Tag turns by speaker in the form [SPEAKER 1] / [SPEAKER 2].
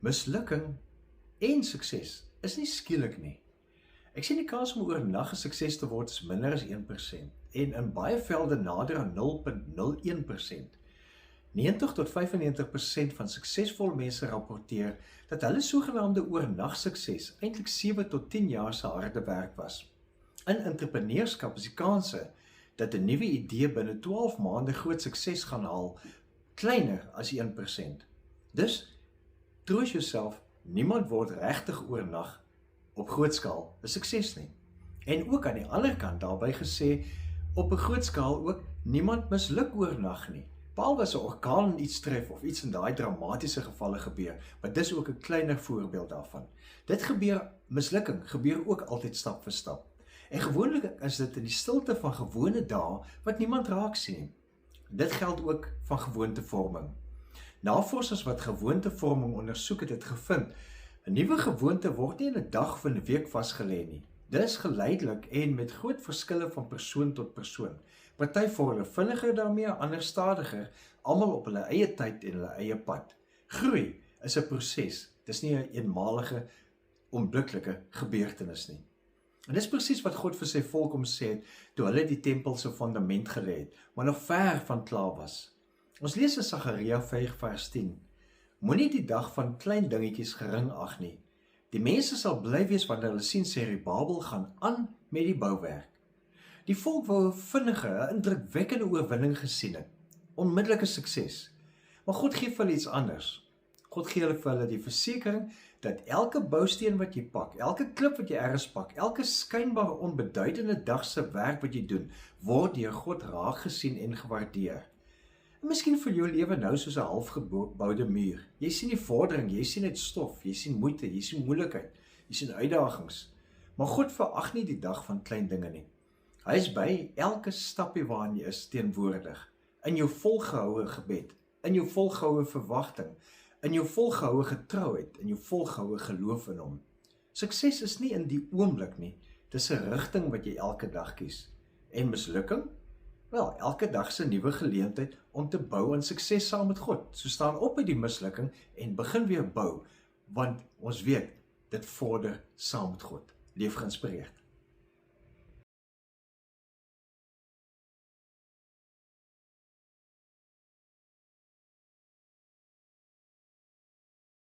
[SPEAKER 1] Mislukking en sukses is nie skielik nie. Ek sien die kans om oornag 'n sukses te word is minder as 1% en in baie velde nader aan 0,01%. 90 tot 95% van suksesvolle mense rapporteer dat hulle sogenaamde oornag sukses eintlik 7 tot 10 jaar se harde werk was. In entrepreneurskap is die kanse dat 'n nuwe idee binne 12 maande groot sukses gaan haal kleiner as 1%. Dus troos jouself, niemand word regtig oornag op groot skaal 'n sukses nie. En ook aan die ander kant daarby gesê, op 'n groot skaal ook, niemand misluk oornag nie. Behalwe as 'n orkaan iets tref of iets in daai dramatiese gevalle gebeur, maar dis ook 'n kleiner voorbeeld daarvan. Mislukking gebeur ook altyd stap vir stap. En gewoonlik is dit in die stilte van gewone dae wat niemand raak sien. Dit geld ook van gewoontevorming. Navorsers wat gewoontevorming ondersoek het dit gevind. 'n Nuwe gewoonte word nie in 'n dag of 'n week vasgelê nie. Dit is geleidelik en met groot verskille van persoon tot persoon. Party vorder vinniger daarmee, ander stadiger, almal op hulle eie tyd en hulle eie pad. Groei is 'n proses. Dis nie 'n eenmalige, onmiddellike gebeurtenis nie. En dis presies wat God vir sy volk kom sê het toe hulle die tempel se fondament gelê het, maar nog ver van klaar was. Ons lees in Sagaria 5 vers 10. Moenie die dag van klein dingetjies gering ag nie. Die mense sal bly wees wanneer hulle sien Serubabel gaan aan met die bouwerk. Die volk wou 'n vinnige, 'n indrukwekkende oorwinning gesien het. Onmiddellike sukses. Maar God gee vir hulle iets anders. God gee vir hulle die versekering dat elke bousteen wat jy pak, elke klip wat jy ergens pak, elke skynbare onbeduidende dag se werk wat jy doen, word deur God raak gesien en gewaardeer. En miskien vir jou lewe nou soos 'n halfgeboude muur. Jy sien die vordering, jy sien net stof, jy sien moeite, jy sien moeilikheid, jy sien uitdagings. Maar God verag nie die dag van klein dinge nie. Hy is by elke stapie waarin jy is teenwoordig. In jou volgehoue gebed, in jou volgehoue verwagting, in jou volgehoue getrouheid, in jou volgehoue geloof in hom. Sukses is nie in die oomblik nie, dis 'n rigting wat jy elke dag kies. En mislukking? Wel, elke dag se nuwe geleentheid om te bou aan sukses saam met God. So staan op uit die mislukking en begin weer bou, want ons weet, dit vorder saam met God. Leef geïnspireerd.